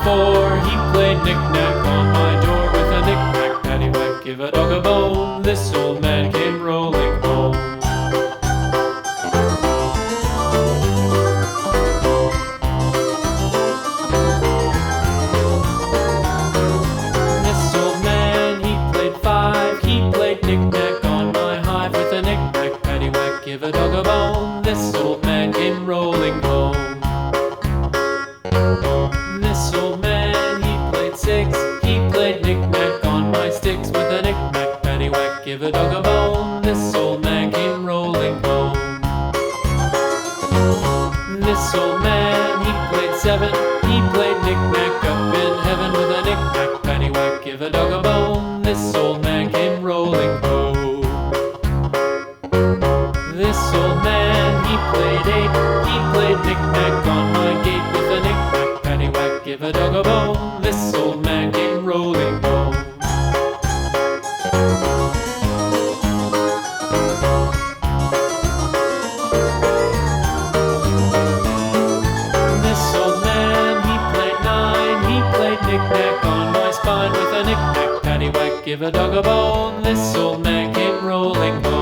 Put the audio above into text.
before. He played knick-knack on my door with a knick-knack, paddywhack, give a dog a bone. This old man came rolling home. This old man, he played five. He played knick-knack on my hive with a knick-knack, paddywhack, give a dog a bone. This old man came rolling home. This old man, he played six. He played knick-knack on my sticks with a knick-knack, paddywhack, give a dog a bone. This old man came rolling home. This old man, he played seven. He played knick-knack up in heaven with a knick-knack, paddywhack, give a dog a bone. This old man came rolling home. This old man, he played eight. He played knick-knack on my gate with a knick-knack, paddywhack, give a dog a bone. This old man came rolling home. This old man, he played nine. He played knick-knack on my spine with a knick-knack, paddywhack, give a dog a bone. This old man came rolling home.